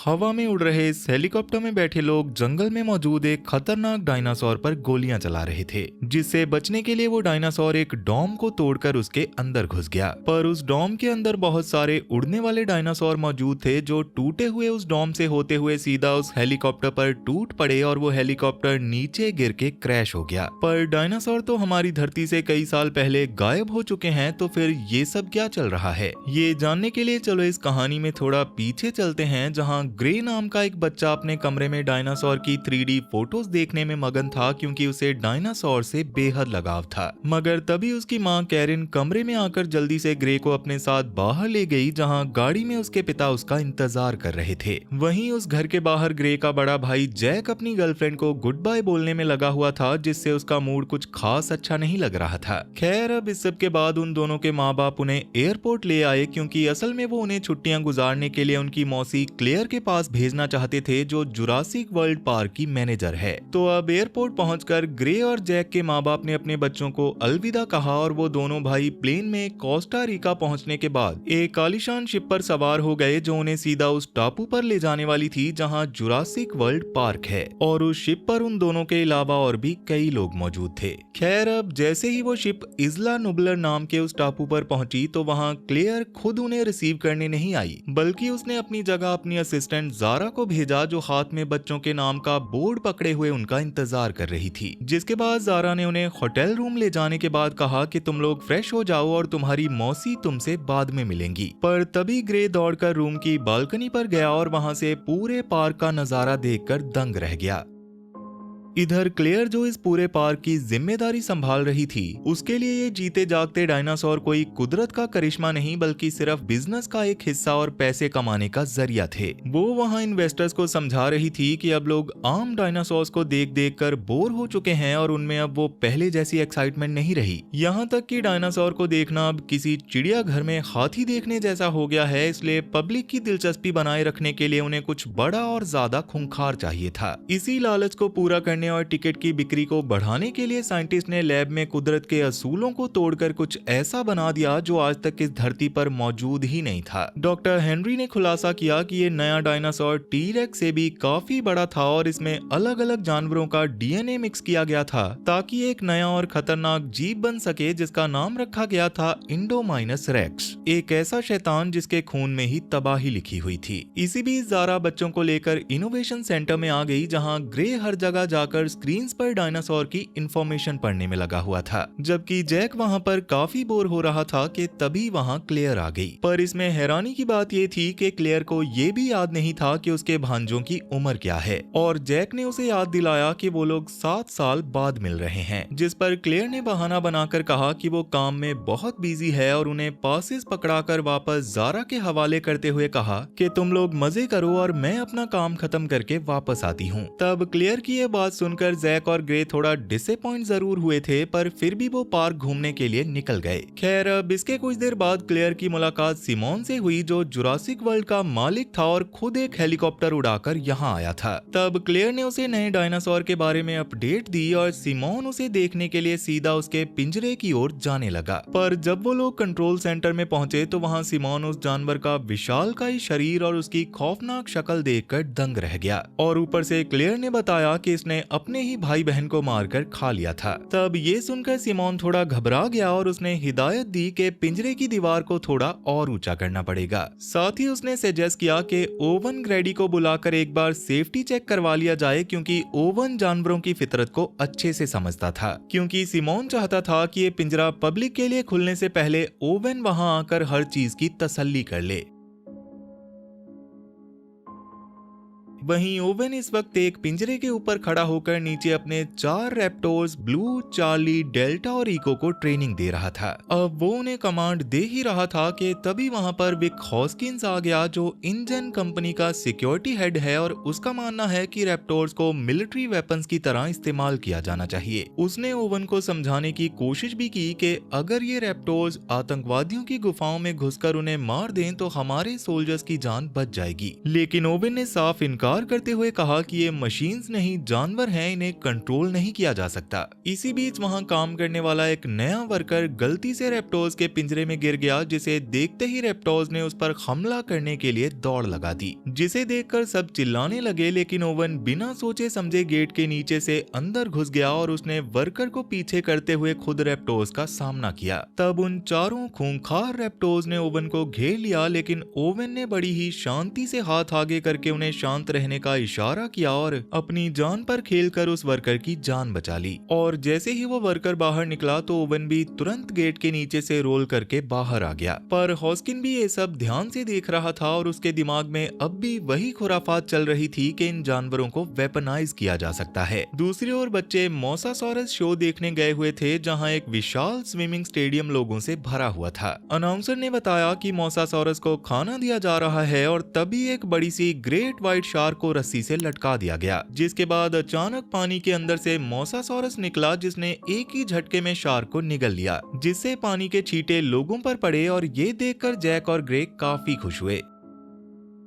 हवा में उड़ रहे इस हेलीकॉप्टर में बैठे लोग जंगल में मौजूद एक खतरनाक डायनासोर पर गोलियां चला रहे थे, जिससे बचने के लिए वो डायनासोर एक डॉम को तोड़कर उसके अंदर घुस गया। पर उस डॉम के अंदर बहुत सारे उड़ने वाले डायनासोर मौजूद थे जो टूटे हुए उस डॉम से होते हुए सीधा उस हेलीकॉप्टर पर टूट पड़े और वो हेलीकॉप्टर नीचे गिर के क्रैश हो गया। पर डायनासोर तो हमारी धरती से कई साल पहले गायब हो चुके हैं, तो फिर ये सब क्या चल रहा है, ये जानने के लिए चलो इस कहानी में थोड़ा पीछे चलते हैं, जहां ग्रे नाम का एक बच्चा अपने कमरे में डायनासोर की 3D फोटोज देखने में मगन था, क्योंकि उसे डायनासोर से बेहद लगाव था। मगर तभी उसकी मां कैरिन कमरे में आकर जल्दी से ग्रे को अपने साथ बाहर ले गई, जहां गाड़ी में उसके पिता उसका इंतजार कर रहे थे। वहीं उस घर के बाहर ग्रे का बड़ा भाई जैक अपनी गर्लफ्रेंड को गुड बाय बोलने में लगा हुआ था, जिससे उसका मूड कुछ खास अच्छा नहीं लग रहा था। खैर, अब इस सब के बाद उन दोनों के माँ बाप उन्हें एयरपोर्ट ले आए, क्योंकि असल में वो उन्हें छुट्टियां गुजारने के लिए उनकी मौसी क्लेयर के पास भेजना चाहते थे, जो जुरासिक वर्ल्ड पार्क की मैनेजर है। तो अब एयरपोर्ट पहुंचकर ग्रे और जैक के माँ बाप ने अपने बच्चों को अलविदा कहा और वो दोनों भाई प्लेन में कोस्टा रिका पहुंचने के बाद एक आलीशान शिप पर सवार हो गए, जो उन्हें सीधा उस टापू पर ले जाने वाली थी जहां जुरासिक वर्ल्ड पार्क है। और उस शिप पर उन दोनों के अलावा और भी कई लोग मौजूद थे। खैर, अब जैसे ही वो शिप इज़ला नुबलर नाम के उस टापू पर पहुंची, तो वहां क्लेयर खुद उन्हें रिसीव करने नहीं आई, बल्कि उसने अपनी जगह अपनी असिस्टेंट जारा को भेजा, जो हाथ में बच्चों के नाम का बोर्ड पकड़े हुए उनका इंतजार कर रही थी। जिसके बाद जारा ने उन्हें होटल रूम ले जाने के बाद कहा कि तुम लोग फ्रेश हो जाओ और तुम्हारी मौसी तुमसे बाद में मिलेंगी। पर तभी ग्रे दौड़कर रूम की बालकनी पर गया और वहां से पूरे पार्क का नजारा देखकर दंग रह गया। इधर क्लेयर, जो इस पूरे पार्क की जिम्मेदारी संभाल रही थी, उसके लिए ये जीते जागते डायनासोर कोई कुदरत का करिश्मा नहीं, बल्कि सिर्फ बिजनेस का एक हिस्सा और पैसे कमाने का जरिया थे। वो वहां इन्वेस्टर्स को समझा रही थी कि अब लोग आम डायनासोर्स को देख देख कर बोर हो चुके हैं और उनमें अब वो पहले जैसी एक्साइटमेंट नहीं रही। यहाँ तक कि डायनासोर को देखना अब किसी चिड़ियाघर में हाथी देखने जैसा हो गया है। इसलिए पब्लिक की दिलचस्पी बनाए रखने के लिए उन्हें कुछ बड़ा और ज्यादा खूंखार चाहिए था। इसी लालच को पूरा करने और टिकट की बिक्री को बढ़ाने के लिए साइंटिस्ट ने लैब में कुदरत के असूलों को तोड़कर कुछ ऐसा बना दिया जो आज तक इस धरती पर मौजूद ही नहीं था। डॉक्टर हेनरी ने खुलासा किया कि ये नया डायनासोर टी-रेक्स से भी काफी बड़ा था और इसमें अलग अलग जानवरों का डीएनए मिक्स किया गया था, ताकि एक नया और खतरनाक जीव बन सके, जिसका नाम रखा गया था इंडोमाइनस रेक्स, एक ऐसा शैतान जिसके खून में ही तबाही लिखी हुई थी। इसी बीच जारा बच्चों को लेकर इनोवेशन सेंटर में आ गई, जहां ग्रे हर जगह जाकर स्क्रीन्स पर डायनासोर की इंफॉर्मेशन पढ़ने में लगा हुआ था, जबकि जैक वहां पर काफी बोर हो रहा था कि तभी वहां क्लेयर आ गई। पर इसमें हैरानी की बात ये थी कि क्लेयर को ये भी याद नहीं था कि उसके भांजों की उम्र क्या है, और जैक ने उसे याद दिलाया कि वो लोग 7 साल बाद मिल रहे हैं। जिस पर क्लेयर ने बहाना बनाकर कहा कि वो काम में बहुत बिजी है और उन्हें पासेस पकड़ाकर वापस जारा के हवाले करते हुए कहा कि तुम लोग मजे करो और मैं अपना काम खत्म करके वापस आती हूँ। तब क्लेयर की ये बात सुनकर जैक और ग्रे थोड़ा डिसअपॉइंट जरूर हुए थे, पर फिर भी वो पार्क घूमने के लिए निकल गए। खैर, अब इसके कुछ देर बाद क्लेयर की मुलाकात सिमोन से हुई, जो जुरासिक वर्ल्ड का मालिक था और खुद एक हेलीकॉप्टर उड़ाकर यहाँ आया था। तब क्लेयर ने उसे नए डायनासोर के बारे में अपडेट दी और सिमोन उसे देखने के लिए सीधा उसके पिंजरे की ओर जाने लगा। पर जब वो लोग कंट्रोल सेंटर में पहुंचे, तो वहाँ सिमोन उस जानवर का विशालकाय शरीर और उसकी खौफनाक शक्ल देखकर दंग रह गया। और ऊपर से क्लेयर ने बताया कि इसने अपने ही भाई बहन को मारकर खा लिया था। तब ये सुनकर सिमोन थोड़ा घबरा गया और उसने हिदायत दी कि पिंजरे की दीवार को थोड़ा और ऊंचा करना पड़ेगा। साथ ही उसने सजेस्ट किया कि ओवन ग्रेडी को बुलाकर एक बार सेफ्टी चेक करवा लिया जाए, क्योंकि ओवन जानवरों की फितरत को अच्छे से समझता था। क्योंकि सिमोन चाहता था कि ये पिंजरा पब्लिक के लिए खुलने से पहले ओवन वहां आकर हर चीज की तसल्ली कर ले। वहीं ओवन इस वक्त एक पिंजरे के ऊपर खड़ा होकर नीचे अपने 4 रैप्टोर्स ब्लू, चार्ली, डेल्टा और इको को ट्रेनिंग दे रहा था। अब वो उन्हें कमांड दे ही रहा था कि तभी वहां पर विक हॉस्किंस आ गया, जो इंजन कंपनी का सिक्योरिटी हेड है, और उसका मानना है कि रैप्टोर्स को मिलिट्री वेपन्स की तरह इस्तेमाल किया जाना चाहिए। उसने ओवन को समझाने की कोशिश भी की कि अगर ये रैप्टोर्स आतंकवादियों की गुफाओं में घुसकर उन्हें मार दें तो हमारे सोल्जर्स की जान बच जाएगी। लेकिन ओवन ने साफ इनकार इनकार करते हुए कहा कि ये मशीन्स नहीं जानवर हैं, इन्हें कंट्रोल नहीं किया जा सकता। इसी बीच वहाँ काम करने वाला एक नया वर्कर गलती से रेप्टोज के पिंजरे में गिर गया, जिसे देखते ही रेप्टोज ने उस पर हमला करने के लिए दौड़ लगा दी, जिसे देखकर सब चिल्लाने लगे। लेकिन ओवन बिना सोचे समझे गेट के नीचे से अंदर घुस गया और उसने वर्कर को पीछे करते हुए खुद रेप्टोज का सामना किया। तब उन चारों खूंखार रेप्टोज ने ओवन को घेर लिया, लेकिन ओवन ने बड़ी ही शांति से हाथ आगे करके उन्हें शांत रहने का इशारा किया और अपनी जान पर खेलकर उस वर्कर की जान बचा ली। और जैसे ही वो वर्कर बाहर निकला तो ओवन भी तुरंत गेट के नीचे से रोल करके बाहर आ गया। पर हॉस्किन भी ये सब ध्यान से देख रहा था और उसके दिमाग में अब भी वही खुराफात चल रही थी कि इन जानवरों को वेपनाइज किया जा सकता है। दूसरी ओर बच्चे मोसासॉरस शो देखने गए हुए थे, जहां एक विशाल स्विमिंग स्टेडियम लोगों से भरा हुआ था। अनाउंसर ने बताया कि मोसासॉरस को खाना दिया जा रहा है और तभी एक बड़ी सी ग्रेट व्हाइट शार्क को रस्सी से लटका दिया गया, जिसके बाद अचानक पानी के अंदर से मोसासॉरस निकला, जिसने एक ही झटके में शार्क को निगल लिया, जिससे पानी के छींटे लोगों पर पड़े और ये देखकर जैक और ग्रेग काफी खुश हुए।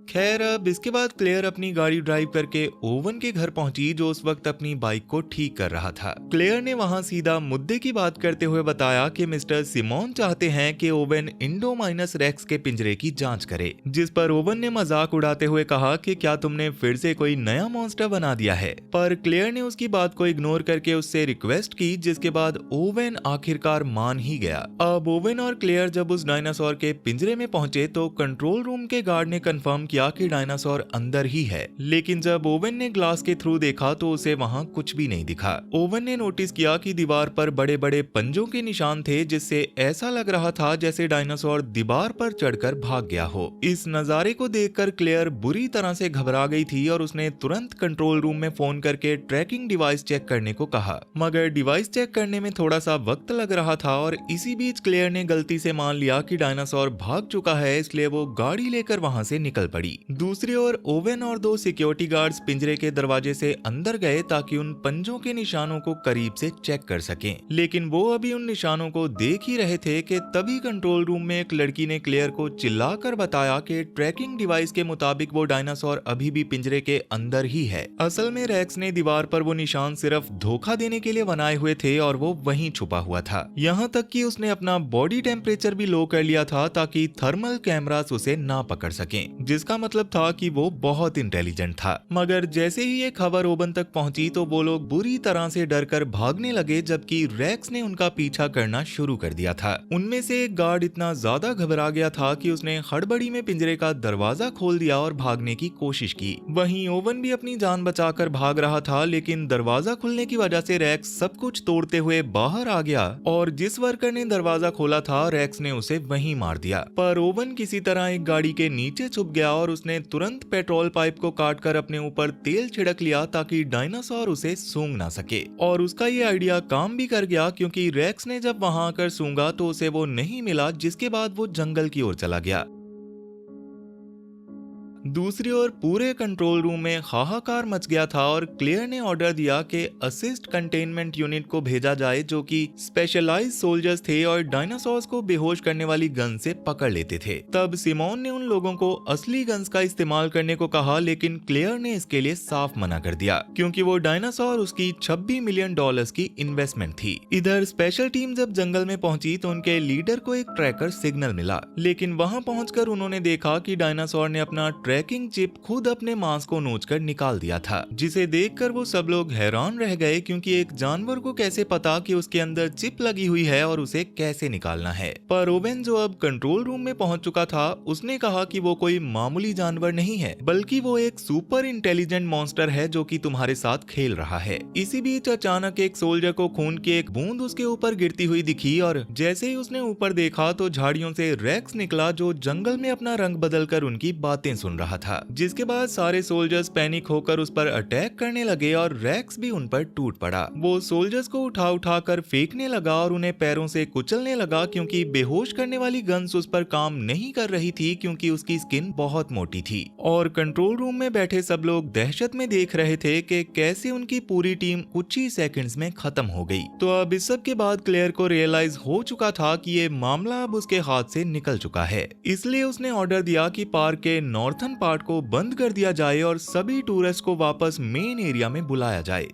खैर अब इसके बाद क्लेयर अपनी गाड़ी ड्राइव करके ओवन के घर पहुंची, जो उस वक्त अपनी बाइक को ठीक कर रहा था। क्लेयर ने वहां सीधा मुद्दे की बात करते हुए बताया कि मिस्टर सिमोन चाहते हैं कि ओवन इंडोमाइनस रेक्स के पिंजरे की जांच करे, जिस पर ओवन ने मजाक उड़ाते हुए कहा कि क्या तुमने फिर से कोई नया मॉन्स्टर बना दिया है। पर क्लेयर ने उसकी बात को इग्नोर करके उससे रिक्वेस्ट की, जिसके बाद ओवन आखिरकार मान ही गया। अब ओवन और क्लेयर जब उस डायनासोर के पिंजरे में पहुंचे तो कंट्रोल रूम के गार्ड ने कंफर्म किया कि डायनासोर अंदर ही है, लेकिन जब ओवन ने ग्लास के थ्रू देखा तो उसे वहां कुछ भी नहीं दिखा। ओवन ने नोटिस किया कि दीवार पर बड़े बड़े पंजों के निशान थे, जिससे ऐसा लग रहा था जैसे डायनासोर दीवार पर चढ़कर भाग गया हो। इस नजारे को देखकर क्लेयर बुरी तरह से घबरा गई थी और उसने तुरंत कंट्रोल रूम में फोन करके ट्रैकिंग डिवाइस चेक करने को कहा, मगर डिवाइस चेक करने में थोड़ा सा वक्त लग रहा था। और इसी बीच क्लेयर ने गलती से मान लिया कि डायनासोर भाग चुका है, इसलिए वो गाड़ी लेकर वहां से निकल पड़ी। दूसरी ओर ओवन और दो सिक्योरिटी गार्ड्स पिंजरे के दरवाजे से अंदर गए ताकि उन पंजों के निशानों को करीब से चेक कर सकें, लेकिन वो अभी उन निशानों को देख ही रहे थे कि तभी कंट्रोल रूम में एक लड़की ने क्लेयर को चिल्लाकर बताया कि ट्रैकिंग डिवाइस के मुताबिक वो डायनासोर अभी भी पिंजरे के अंदर ही है। असल में रेक्स ने दीवार पर वो निशान सिर्फ धोखा देने के लिए बनाए हुए थे और वो वहीं छुपा हुआ था। यहाँ तक कि उसने अपना बॉडी टेम्परेचर भी लो कर लिया था ताकि थर्मल कैमरास उसे ना पकड़ सकें, जिसका मतलब था कि वो बहुत इंटेलिजेंट था। मगर जैसे ही ये खबर ओवन तक पहुंची तो वो लोग बुरी तरह से डरकर भागने लगे, जबकि रेक्स ने उनका पीछा करना शुरू कर दिया था। उनमें से एक गार्ड इतना ज्यादा घबरा गया था कि उसने हड़बड़ी में पिंजरे का दरवाजा खोल दिया और भागने की कोशिश की। वहीं ओवन भी अपनी जान बचाकर भाग रहा था, लेकिन दरवाजा खुलने की वजह से रेक्स सब कुछ तोड़ते हुए बाहर आ गया और जिस वर्कर ने दरवाजा खोला था रेक्स ने उसे वहीं मार दिया। पर ओवन किसी तरह एक गाड़ी के नीचे छुप गया और उसने तुरंत पेट्रोल पाइप को काटकर अपने ऊपर तेल छिड़क लिया ताकि डायनासोर उसे सूंघ ना सके। और उसका ये आइडिया काम भी कर गया, क्योंकि रेक्स ने जब वहां आकर सूंघा तो उसे वो नहीं मिला, जिसके बाद वो जंगल की ओर चला गया। दूसरी ओर पूरे कंट्रोल रूम में हाहाकार मच गया था और क्लेयर ने ऑर्डर दिया कि असिस्ट कंटेनमेंट यूनिट को भेजा जाए, जो कि स्पेशलाइज्ड सोल्जर्स थे और डायनासोर्स को बेहोश करने वाली गन से पकड़ लेते थे। तब सिमोन ने उन लोगों को असली गन्स का इस्तेमाल करने को कहा, लेकिन क्लेयर ने इसके लिए साफ मना कर दिया, क्योंकि वो डायनासोर उसकी $26 मिलियन की इन्वेस्टमेंट थी। इधर स्पेशल टीम जब जंगल में पहुंची तो उनके लीडर को एक ट्रैकर सिग्नल मिला, लेकिन वहां पहुंचकर उन्होंने देखा कि डायनासोर ने अपना ट्रैकिंग चिप खुद अपने मांस को नोचकर निकाल दिया था, जिसे देखकर वो सब लोग हैरान रह गए, क्योंकि एक जानवर को कैसे पता कि उसके अंदर चिप लगी हुई है और उसे कैसे निकालना है। पर ओवेन जो अब कंट्रोल रूम में पहुंच चुका था, उसने कहा कि वो कोई मामूली जानवर नहीं है, बल्कि वो एक सुपर इंटेलिजेंट मॉन्स्टर है जो कि तुम्हारे साथ खेल रहा है। इसी बीच अचानक एक सोल्जर को खून की एक बूंद उसके ऊपर गिरती हुई दिखी और जैसे ही उसने ऊपर देखा तो झाड़ियों से रेक्स निकला, जो जंगल में अपना रंग बदलकर उनकी बातें सुन रहा था। जिसके बाद सारे सोल्जर्स पैनिक होकर उस पर अटैक करने लगे और रेक्स भी उन पर टूट पड़ा। वो सोल्जर्स को उठा कर फेंकने लगा और उन्हें पैरों से कुचलने लगा, क्योंकि बेहोश करने वाली गन्स उस पर काम नहीं कर रही थी, क्योंकि उसकी स्किन बहुत मोटी थी। और कंट्रोल रूम में बैठे सब लोग दहशत में देख रहे थे कि कैसे उनकी पूरी टीम कुछ ही सेकंड्स में खत्म हो गई। तो अब इस सब के बाद क्लेयर को रियलाइज हो चुका था कि ये मामला अब उसके हाथ से निकल चुका है, इसलिए उसने ऑर्डर दिया कि पार्क के नॉर्थन मैराथन पार्ट को बंद कर दिया जाए और सभी टूरिस्ट को वापस मेन एरिया में बुलाया जाए।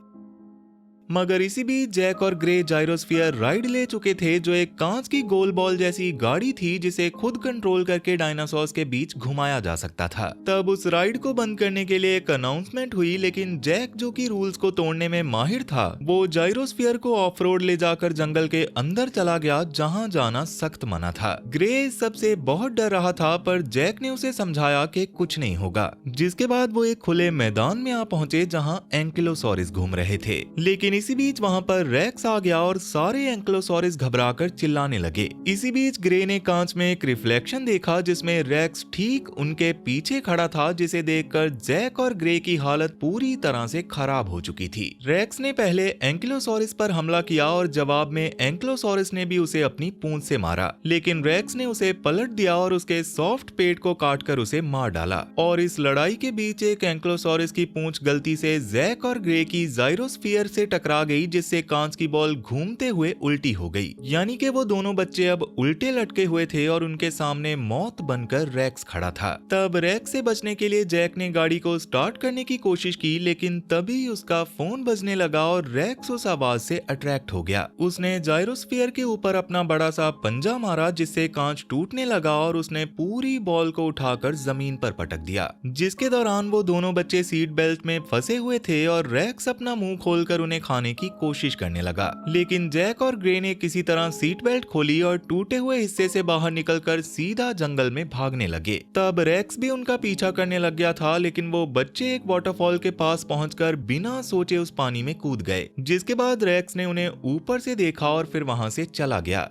मगर इसी बीच जैक और ग्रे जायरोस्फीयर राइड ले चुके थे, जो एक कांच की गोल बॉल जैसी गाड़ी थी जिसे खुद कंट्रोल करके डायनासोर्स के बीच घुमाया जा सकता था। तब उस राइड को बंद करने के लिए एक अनाउंसमेंट हुई, लेकिन जैक जो कि रूल्स को तोड़ने में माहिर था, वो जायरोस्फीयर को ऑफ रोड ले जाकर जंगल के अंदर चला गया जहाँ जाना सख्त मना था। ग्रे इस सबसे बहुत डर रहा था, पर जैक ने उसे समझाया कि कुछ नहीं होगा। जिसके बाद वो एक खुले मैदान में आ पहुंचे जहाँ एंकिलोसॉरस घूम रहे थे, लेकिन इसी बीच वहां पर रेक्स आ गया और सारे एंकिलोसॉरस घबराकर चिल्लाने लगे। इसी बीच ग्रे ने कांच में एक रिफ्लेक्शन देखा जिसमें रेक्स ठीक उनके पीछे खड़ा था, जिसे देखकर जैक और ग्रे की हालत पूरी तरह से खराब हो चुकी थी। रेक्स ने पहले एंकिलोसॉरस पर हमला किया और जवाब में एंकिलोसॉरस ने भी उसे अपनी पूंछ से मारा, लेकिन रेक्स ने उसे पलट दिया और उसके सॉफ्ट पेट को काटकर उसे मार डाला। और इस लड़ाई के बीच एक एंकिलोसॉरस की पूंछ गलती से जैक और ग्रे की जायरोस्फीयर से टकरा गई, जिससे कांच की बॉल घूमते हुए उल्टी हो गई। यानी कि वो दोनों बच्चे अब उल्टे लटके हुए थे और उनके सामने मौत बनकर रेक्स खड़ा था। तब रेक्स से बचने के लिए जैक ने गाड़ी को स्टार्ट करने की कोशिश की, लेकिन तभी उसका फोन बजने लगा और रेक्स उस आवाज से अट्रैक्ट हो गया। उसने जायरोस्फीयर के ऊपर अपना बड़ा सा पंजा मारा, जिससे कांच टूटने लगा और उसने पूरी बॉल को उठाकर जमीन पर पटक दिया। जिसके दौरान वो दोनों बच्चे सीट बेल्ट में फंसे हुए थे और रेक्स अपना मुंह खोलकर उन्हें खाने की कोशिश करने लगा, लेकिन जैक और ग्रे ने किसी तरह सीट बेल्ट खोली और टूटे हुए हिस्से से बाहर निकलकर सीधा जंगल में भागने लगे। तब रेक्स भी उनका पीछा करने लग गया था, लेकिन वो बच्चे एक वाटरफॉल के पास पहुंचकर बिना सोचे उस पानी में कूद गए। जिसके बाद रेक्स ने उन्हें ऊपर से देखा और फिर वहां से चला गया।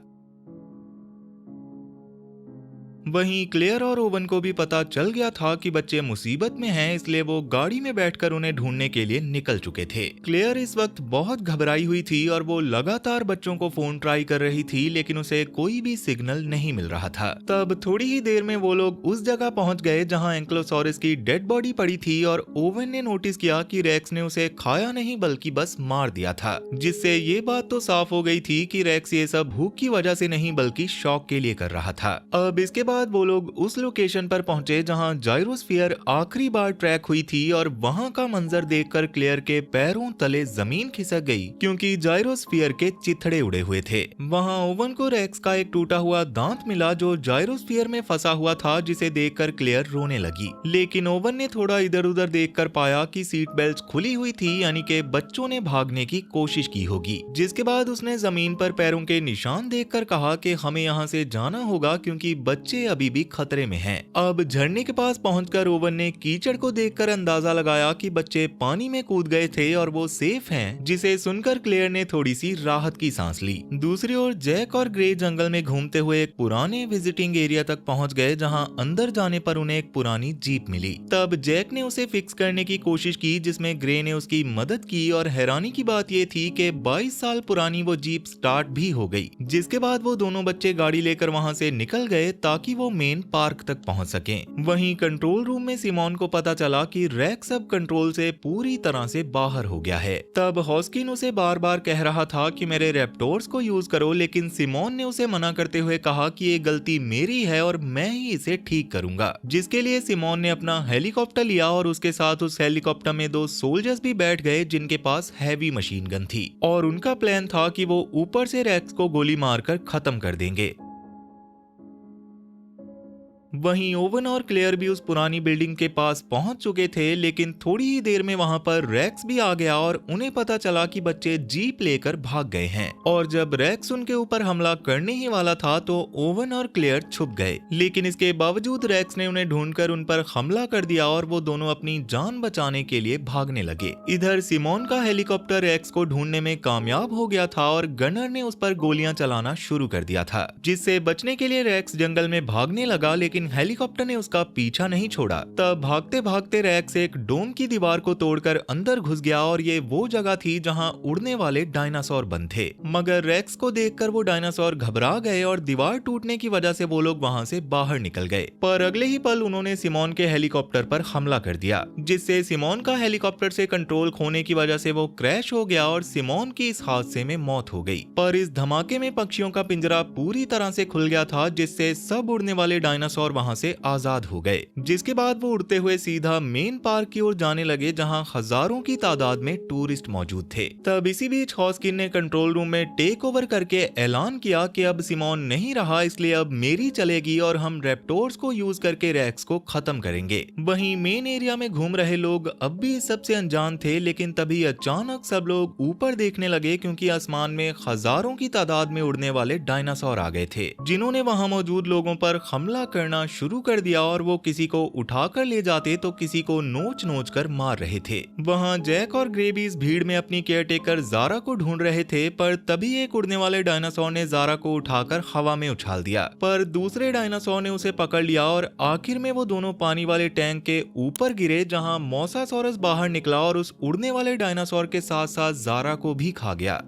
वहीं क्लेयर और ओवन को भी पता चल गया था कि बच्चे मुसीबत में हैं, इसलिए वो गाड़ी में बैठकर उन्हें ढूंढने के लिए निकल चुके थे। क्लेयर इस वक्त बहुत घबराई हुई थी और वो लगातार बच्चों को फोन ट्राई कर रही थी, लेकिन उसे कोई भी सिग्नल नहीं मिल रहा था। तब थोड़ी ही देर में वो लोग उस जगह पहुंच गए जहां एंकिलोसॉरस की डेड बॉडी पड़ी थी और ओवन ने नोटिस किया कि रेक्स ने उसे खाया नहीं बल्कि बस मार दिया था, जिससे ये बात तो साफ हो गई थी कि रेक्स ये सब भूख की वजह से नहीं बल्कि शौक के लिए कर रहा था। अब इसके बाद वो लोग उस लोकेशन पर पहुंचे जहां जायरोस्फीयर आखिरी बार ट्रैक हुई थी और वहां का मंजर देखकर क्लेयर के पैरों तले जमीन खिसक गई, क्योंकि जायरोस्फीयर के चिथड़े उड़े हुए थे। वहां ओवन को रेक्स का एक टूटा हुआ दांत मिला जो जायरोस्फीयर में फंसा हुआ था, जिसे देखकर क्लेयर रोने लगी। लेकिन ओवन ने थोड़ा इधर उधर देखकर पाया कि सीट बेल्ट खुली हुई थी, यानी कि बच्चों ने भागने की कोशिश की होगी। जिसके बाद उसने जमीन पर पैरों के निशान देखकर कहा कि हमें यहाँ से जाना होगा, क्योंकि बच्चे अभी भी खतरे में हैं। अब झरने के पास पहुंचकर ओवन ने कीचड़ को देखकर अंदाजा लगाया कि बच्चे पानी में कूद गए थे और वो सेफ हैं, जिसे सुनकर क्लेयर ने थोड़ी सी राहत की सांस ली। दूसरी ओर जैक और ग्रे जंगल में घूमते हुए एक पुराने विजिटिंग एरिया तक पहुंच गए, जहां अंदर जाने पर उन्हें एक पुरानी जीप मिली। तब जैक ने उसे फिक्स करने की कोशिश की, जिसमें ग्रे ने उसकी मदद की और हैरानी की बात ये थी कि 22 साल पुरानी वो जीप स्टार्ट भी हो गई। जिसके बाद वो दोनों बच्चे गाड़ी लेकर वहां से निकल गए ताकि वो मेन पार्क तक पहुंच सकें। वहीं कंट्रोल रूम में सिमोन को पता चला कि रेक्स अब कंट्रोल से पूरी तरह से बाहर हो गया है। तब हॉस्किन उसे बार बार कह रहा था कि मेरे रैप्टोर्स को यूज करो, लेकिन सिमोन ने उसे मना करते हुए कहा कि ये गलती मेरी है और मैं ही इसे ठीक करूंगा। जिसके लिए सिमोन ने अपना हेलीकॉप्टर लिया और उसके साथ उस हेलीकॉप्टर में 2 सोल्जर्स भी बैठ गए जिनके पास हैवी मशीन गन थी और उनका प्लान था कि वो ऊपर से रेक्स को गोली मारकर खत्म कर देंगे। वहीं ओवन और क्लेयर भी उस पुरानी बिल्डिंग के पास पहुंच चुके थे, लेकिन थोड़ी ही देर में वहां पर रेक्स भी आ गया और उन्हें पता चला कि बच्चे जीप लेकर भाग गए हैं। और जब रेक्स उनके ऊपर हमला करने ही वाला था तो ओवन और क्लेयर छुप गए, लेकिन इसके बावजूद रेक्स ने उन्हें ढूंढकर उन पर हमला कर दिया और वो दोनों अपनी जान बचाने के लिए भागने लगे। इधर सिमोन का हेलीकॉप्टर रेक्स को ढूंढने में कामयाब हो गया था और गनर ने उस पर गोलियां चलाना शुरू कर दिया था, जिससे बचने के लिए रेक्स जंगल में भागने लगा, लेकिन हेलीकॉप्टर ने उसका पीछा नहीं छोड़ा। तब भागते भागते रेक्स एक डोम की दीवार को तोड़कर अंदर घुस गया और ये वो जगह थी जहां उड़ने वाले डायनासोर बंद थे। मगर रेक्स को देखकर वो डायनासोर घबरा गए और दीवार टूटने की वजह से वो लोग वहां से बाहर निकल गए। पर अगले ही पल उन्होंने सिमोन के हेलीकॉप्टर पर हमला कर दिया, जिससे सिमोन का हेलीकॉप्टर से कंट्रोल खोने की वजह से वो क्रैश हो गया और सिमोन की इस हादसे में मौत हो गई। पर इस धमाके में पक्षियों का पिंजरा पूरी तरह से खुल गया था, जिससे सब उड़ने वाले डायनासोर और वहां से आजाद हो गए, जिसके बाद वो उड़ते हुए सीधा मेन पार्क की ओर जाने लगे जहां हजारों की तादाद में टूरिस्ट मौजूद थे। तब इसी बीच हॉस्किन ने कंट्रोल रूम में टेक ओवर करके ऐलान किया कि अब सिमोन नहीं रहा, इसलिए अब मेरी चलेगी और हम रैप्टोर्स को यूज करके रेक्स को खत्म करेंगे। वहीं मेन एरिया में घूम रहे लोग अब भी इस सबसे अनजान थे, लेकिन तभी अचानक सब लोग ऊपर देखने लगे क्योंकि आसमान में हजारों की तादाद में उड़ने वाले डायनासोर आ गए थे, जिन्होंने वहां मौजूद लोगों पर हमला करना शुरू कर दिया और वो किसी को उठाकर ले जाते तो किसी को नोच नोच कर मार रहे थे। वहां जैक और ग्रे भी इस भीड़ में अपनी केयरटेकर ज़ारा को ढूंढ रहे थे, पर तभी एक उड़ने वाले डायनासोर ने ज़ारा को उठाकर हवा में उछाल दिया, पर दूसरे डायनासोर ने उसे पकड़ लिया और आखिर में वो दोनों पानी वाले टैंक के ऊपर गिरे, जहां मोसासोरस बाहर निकला और उस उड़ने वाले डायनासोर के साथ साथ ज़ारा को भी खा गया।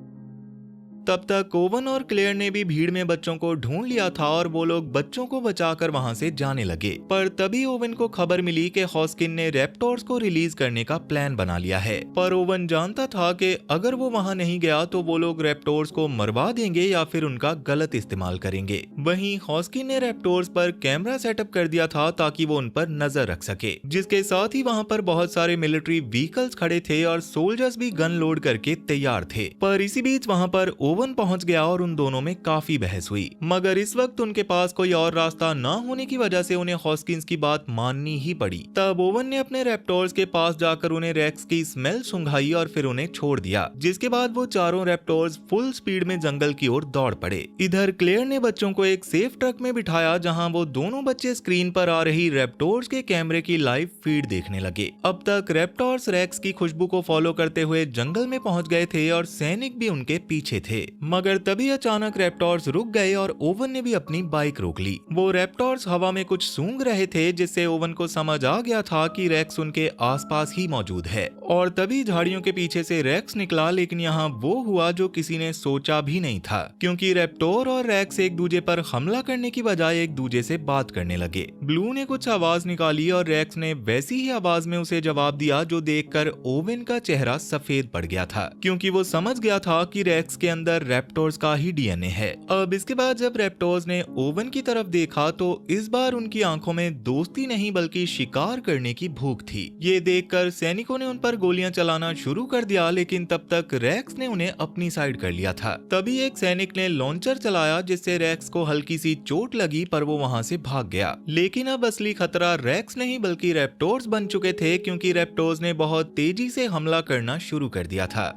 तब तक ओवन और क्लेयर ने भी भीड़ में बच्चों को ढूंढ लिया था और वो लोग बच्चों को बचाकर वहां से जाने लगे, पर तभी ओवन को खबर मिली कि हॉस्किन ने रैप्टोर्स को रिलीज करने का प्लान बना लिया है। पर ओवन जानता था कि अगर वो वहां नहीं गया तो वो लोग रैप्टोर्स को मरवा देंगे या फिर उनका गलत इस्तेमाल करेंगे। वहीं हॉस्किन ने रैप्टोर्स पर कैमरा सेटअप कर दिया था ताकि वो उन पर नजर रख सके, जिसके साथ ही वहां पर बहुत सारे मिलिट्री व्हीकल्स खड़े थे और सोल्जर्स भी गन लोड करके तैयार थे। पर इसी बीच वहां पर ओवन पहुंच गया और उन दोनों में काफी बहस हुई, मगर इस वक्त उनके पास कोई और रास्ता न होने की वजह से उन्हें हॉस्किंस की बात माननी ही पड़ी। तब ओवन ने अपने रैप्टोर्स के पास जाकर उन्हें रेक्स की स्मेल सूंघाई और फिर उन्हें छोड़ दिया, जिसके बाद वो चारों रैप्टोर्स फुल स्पीड में जंगल की ओर दौड़ पड़े। इधर क्लेयर ने बच्चों को एक सेफ ट्रक में बिठाया जहां वो दोनों बच्चे स्क्रीन पर आ रही रैप्टोर्स के कैमरे की लाइव फीड देखने लगे। अब तक रैप्टोर्स रेक्स की खुशबू को फॉलो करते हुए जंगल में पहुंच गए थे और सैनिक भी उनके पीछे थे, मगर तभी अचानक रैप्टोर्स रुक गए और ओवन ने भी अपनी बाइक रोक ली। वो रैप्टोर्स हवा में कुछ सूंघ रहे थे, जिससे ओवन को समझ आ गया था कि रेक्स उनके आसपास ही मौजूद है, और तभी झाड़ियों के पीछे से रेक्स निकला। लेकिन यहाँ वो हुआ जो किसी ने सोचा भी नहीं था, क्योंकि रैप्टोर और रेक्स एक दूसरे पर हमला करने की बजाय एक दूसरे से बात करने लगे। ब्लू ने कुछ आवाज निकाली और रेक्स ने वैसी ही आवाज में उसे जवाब दिया, जो देखकर ओवन का चेहरा सफेद पड़ गया था, क्योंकि वो समझ गया था कि रेक्स के अंदर रैप्टोर्स का ही डीएनए है। अब इसके बाद जब रैप्टोर्स ने ओवन की तरफ देखा तो इस बार उनकी आंखों में दोस्ती नहीं बल्कि शिकार करने की भूख थी। ये देखकर सैनिकों ने उन पर गोलियां चलाना शुरू कर दिया, लेकिन तब तक रेक्स ने उन्हें अपनी साइड कर लिया था। तभी एक सैनिक ने लॉन्चर चलाया, जिससे रेक्स को हल्की सी चोट लगी, पर वो वहां से भाग गया। लेकिन अब असली खतरा रेक्स नहीं बल्कि रैप्टोर्स बन चुके थे, क्योंकि रैप्टोर्स ने बहुत तेजी से हमला करना शुरू कर दिया था।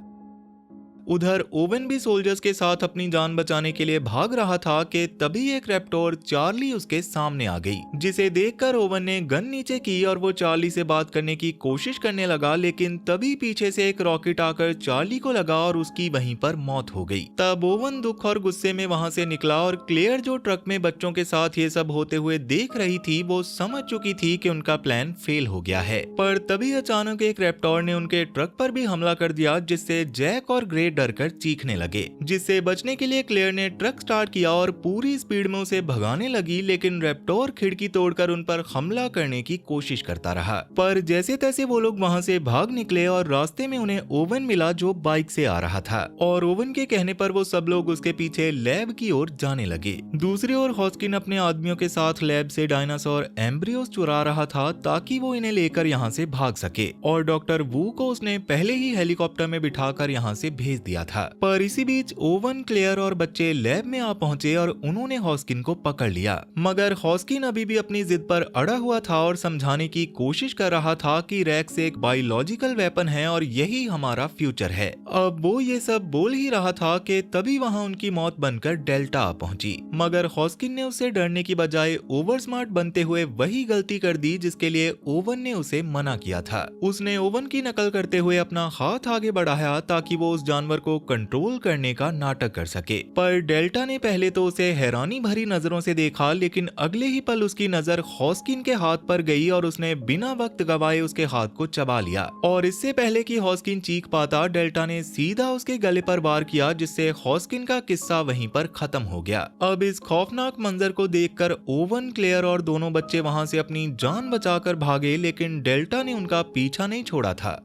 उधर ओवन भी सोल्जर्स के साथ अपनी जान बचाने के लिए भाग रहा था कि तभी एक रैप्टोर चार्ली उसके सामने आ गई, जिसे देखकर ओवन ने गन नीचे की और वो चार्ली से बात करने की कोशिश करने लगा, लेकिन तभी पीछे से एक रॉकेट आकर चार्ली को लगा और उसकी वहीं पर मौत हो गई। तब ओवन दुख और गुस्से में वहां से निकला और क्लेयर जो ट्रक में बच्चों के साथ ये सब होते हुए देख रही थी, वो समझ चुकी थी कि उनका प्लान फेल हो गया है। पर तभी अचानक एक रैप्टोर ने उनके ट्रक पर भी हमला कर दिया, जिससे जैक और ग्रे डर कर चीखने लगे, जिससे बचने के लिए क्लेयर ने ट्रक स्टार्ट किया और पूरी स्पीड में उसे भगाने लगी, लेकिन रैप्टोर खिड़की तोड़कर उन पर हमला करने की कोशिश करता रहा। पर जैसे तैसे वो लोग वहां से भाग निकले और रास्ते में उन्हें ओवन मिला, जो बाइक से आ रहा था, और ओवन के कहने पर वो सब लोग उसके पीछे लैब की ओर जाने लगे। दूसरी ओर हॉस्किन अपने आदमियों के साथ लैब से डायनासोर एम्ब्रियोस चुरा रहा था ताकि वो इन्हें लेकर यहाँ से भाग सके, और डॉक्टर वू को उसने पहले ही हेलीकॉप्टर में बिठाकर यहाँ से भेज दिया था। पर इसी बीच ओवन, क्लेयर और बच्चे लैब में आ पहुंचे और उन्होंने हॉस्किन को पकड़ लिया, मगर हॉस्किन अभी भी अपनी जिद पर अड़ा हुआ था और समझाने की कोशिश कर रहा था कि रेक्स एक बायोलॉजिकल वेपन है और यही हमारा फ्यूचर है। अब वो ये सब बोल ही रहा था कि तभी वहां उनकी मौत बनकर डेल्टा आ पहुंची, मगर हॉस्किन ने उससे डरने की बजाय ओवर स्मार्ट बनते हुए वही गलती कर दी जिसके लिए ओवन ने उसे मना किया था। उसने ओवन की नकल करते हुए अपना हाथ आगे बढ़ाया ताकि वो उस जानवर को कंट्रोल करने का नाटक कर सके, पर डेल्टा ने पहले तो उसे हैरानी भरी नजरों से देखा, लेकिन अगले ही पल उसकी नजर हॉस्किन के हाथ पर गई और उसने बिना वक्त गवाए उसके हाथ को चबा लिया, और इससे पहले कि हॉस्किन चीख पाता, डेल्टा ने सीधा उसके गले पर वार किया, जिससे हॉस्किन का किस्सा वहीं पर खत्म हो गया। अब इस खौफनाक मंजर को देखकर ओवन, क्लेयर और दोनों बच्चे वहां से अपनी जान बचाकर भागे, लेकिन डेल्टा ने उनका पीछा नहीं छोड़ा था।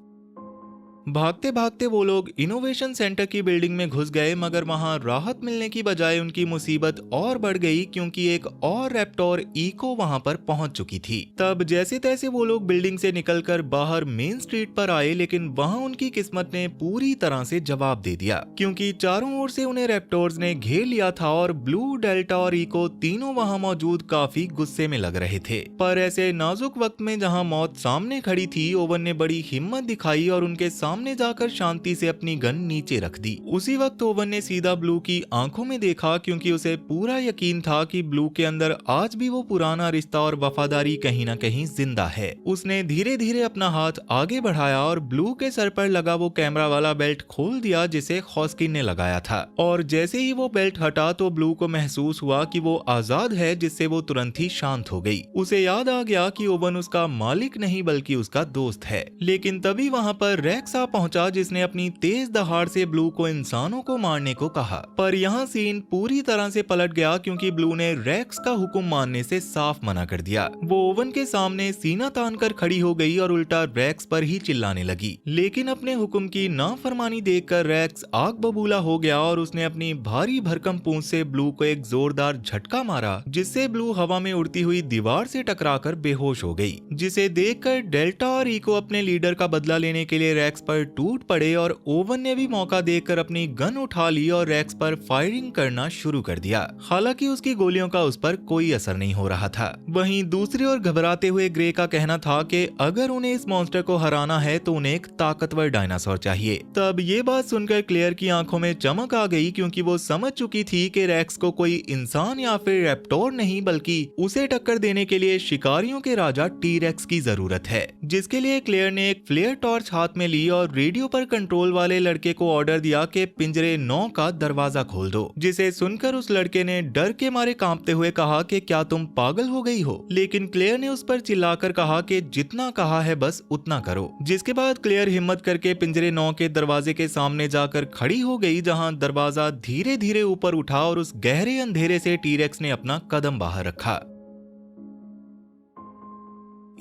भागते भागते वो लोग इनोवेशन सेंटर की बिल्डिंग में घुस गए, मगर वहां राहत मिलने की बजाय उनकी मुसीबत और बढ़ गई क्योंकि एक और रैप्टोर इको वहां पर पहुंच चुकी थी। तब जैसे तैसे वो लोग बिल्डिंग से निकलकर बाहर मेन स्ट्रीट पर आए, लेकिन वहां उनकी किस्मत ने पूरी तरह से जवाब दे दिया क्योंकि चारों ओर से उन्हें रैप्टोर्स ने घेर लिया था और ब्लू, डेल्टा और इको तीनों वहां मौजूद काफी गुस्से में लग रहे थे। पर ऐसे नाजुक वक्त में जहां मौत सामने खड़ी थी, ओवन ने बड़ी हिम्मत दिखाई और उनके सामने जाकर शांति से अपनी गन नीचे रख दी। उसी वक्त ओवन ने सीधा ब्लू की आंखों में देखा क्योंकि उसे पूरा यकीन था कि ब्लू के अंदर आज भी वो पुराना रिश्ता और वफादारी कहीं न कहीं जिंदा है। उसने धीरे धीरे अपना हाथ आगे बढ़ाया और ब्लू के सर पर लगा वो कैमरा वाला बेल्ट खोल दिया जिसे खौस्किन ने लगाया था। और जैसे ही वो बेल्ट हटा तो ब्लू को महसूस हुआ कि वो आजाद है, जिससे वो तुरंत ही शांत हो गई। उसे याद आ गया कि ओवन उसका मालिक नहीं बल्कि उसका दोस्त है। लेकिन तभी वहां पर रैक्स आ पहुंचा जिसने अपनी तेज दहाड़ से ब्लू को इंसानों को मारने को कहा। पर यहाँ सीन पूरी तरह से पलट गया क्योंकि ब्लू ने रैक्स का हुक्म मानने से साफ मना कर दिया। वो ओवन के सामने सीना तान कर खड़ी हो गई और उल्टा रैक्स पर ही चिल्लाने लगी। लेकिन अपने हुक्म की नाफरमानी देखकर रैक्स आग बबूला हो गया और उसने अपनी भारी भरकम पूंछ से ब्लू को एक जोरदार झटका मारा, जिससे ब्लू हवा में उड़ती हुई दीवार से टकराकर बेहोश हो गई। जिसे देखकर डेल्टा और इको अपने लीडर का बदला लेने के लिए रैक्स पर टूट पड़े और ओवन ने भी मौका देखकर अपनी गन उठा ली और रैक्स पर फायरिंग करना शुरू कर दिया। हालांकि उसकी गोलियों का उस पर कोई असर नहीं हो रहा था। वहीं दूसरी ओर घबराते हुए ग्रे का कहना था कि अगर उन्हें इस मॉन्स्टर को हराना है तो उन्हें एक ताकतवर डायनासोर चाहिए। तब ये बात सुनकर क्लेयर की आंखों में चमक आ गई क्योंकि वो समझ चुकी थी कि रैक्स को कोई इंसान या फिर रैप्टोर नहीं बल्कि उसे टक्कर देने के लिए शिकारियों के राजा टी-रेक्स की जरूरत है। जिसके लिए क्लेयर ने एक फ्लेयर टॉर्च हाथ में ली और रेडियो पर कंट्रोल वाले लड़के को ऑर्डर दिया कि पिंजरे 9 का दरवाजा खोल दो। जिसे सुनकर उस लड़के ने डर के मारे कांपते हुए कहा कि क्या तुम पागल हो गई हो। लेकिन क्लेयर ने उस पर चिल्लाकर कहा कि जितना कहा है बस उतना करो। जिसके बाद क्लेयर हिम्मत करके पिंजरे 9 के दरवाजे के सामने जाकर खड़ी हो गई, जहां दरवाजा धीरे धीरे ऊपर उठा और उस गहरे अंधेरे से टी-रेक्स ने अपना कदम बाहर रखा।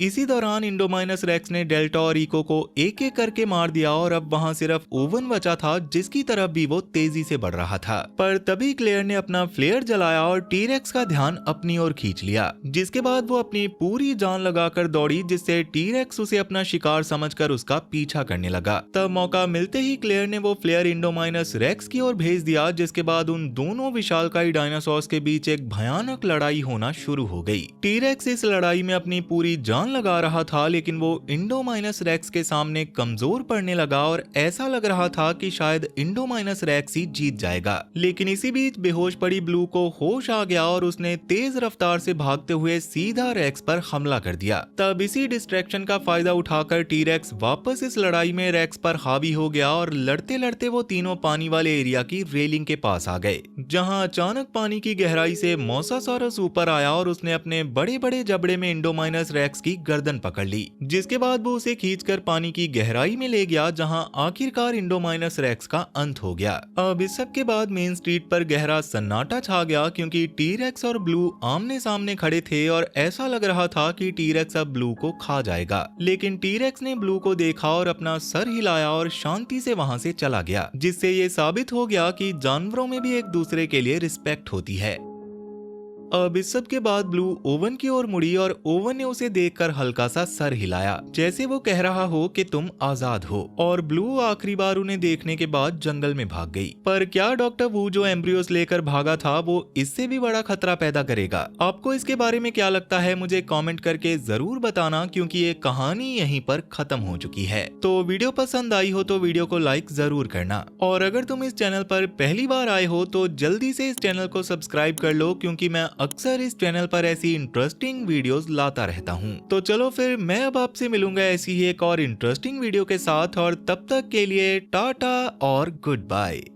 इसी दौरान इंडोमाइनस रैक्स ने डेल्टा और इको को एक एक करके मार दिया और अब वहां सिर्फ ओवन बचा था जिसकी तरफ भी वो तेजी से बढ़ रहा था। पर तभी क्लेयर ने अपना फ्लेयर जलाया और टी-रेक्स का ध्यान अपनी ओर खींच लिया। जिसके बाद वो अपनी पूरी जान लगाकर दौड़ी, जिससे टी-रेक्स उसे अपना शिकार समझकर उसका पीछा करने लगा। तब मौका मिलते ही क्लेयर ने वो फ्लेयर इंडोमाइनस रैक्स की ओर भेज दिया, जिसके बाद उन दोनों विशालकाय डायनासोर्स के बीच एक भयानक लड़ाई होना शुरू हो गई। टी-रेक्स इस लड़ाई में अपनी पूरी जान लगा रहा था, लेकिन वो इंडोमाइनस रैक्स के सामने कमजोर पड़ने लगा और ऐसा लग रहा था कि शायद इंडोमाइनस रैक्स ही जीत जाएगा। लेकिन इसी बीच बेहोश पड़ी ब्लू को होश आ गया और उसने तेज रफ्तार से भागते हुए सीधा रैक्स पर हमला कर दिया। तब इसी डिस्ट्रैक्शन का फायदा उठाकर टी-रेक्स वापस इस लड़ाई में रैक्स पर हावी हो गया और लड़ते लड़ते वो तीनों पानी वाले एरिया की रेलिंग के पास आ गए, जहां अचानक पानी की गहराई से मोसासॉरस ऊपर आया और उसने अपने बड़े बड़े जबड़े में इंडोमाइनस रैक्स की गर्दन पकड़ ली। जिसके बाद वो उसे खींचकर पानी की गहराई में ले गया, जहां आखिरकार इंडोमाइनस रैक्स का अंत हो गया। अब इस सब के बाद मेन स्ट्रीट पर गहरा सन्नाटा छा गया क्योंकि टी-रेक्स और ब्लू आमने सामने खड़े थे और ऐसा लग रहा था कि टी-रेक्स अब ब्लू को खा जाएगा। लेकिन टी-रेक्स ने ब्लू को देखा और अपना सर हिलाया और शांति से वहां से चला गया, जिससे ये साबित हो गया कि जानवरों में भी एक दूसरे के लिए रिस्पेक्ट होती है। अब इस सब के बाद ब्लू ओवन की ओर मुड़ी और ओवन ने उसे देखकर हल्का सा सर हिलाया, जैसे वो कह रहा हो कि तुम आजाद हो। और ब्लू आखिरी बार उन्हें देखने के बाद जंगल में भाग गई। पर क्या डॉक्टर वू जो एम्ब्रियोस लेकर भागा था वो इससे भी बड़ा खतरा पैदा करेगा? आपको इसके बारे में क्या लगता है मुझे कमेंट करके जरूर बताना, क्योंकि ये कहानी यहीं पर खत्म हो चुकी है। तो वीडियो पसंद आई हो तो वीडियो को लाइक जरूर करना, और अगर तुम इस चैनल पर पहली बार आए हो तो जल्दी से इस चैनल को सब्सक्राइब कर लो, क्योंकि मैं अक्सर इस चैनल पर ऐसी इंटरेस्टिंग वीडियोस लाता रहता हूँ। तो चलो फिर मैं अब आपसे मिलूंगा ऐसी ही एक और इंटरेस्टिंग वीडियो के साथ, और तब तक के लिए टाटा और गुड बाय।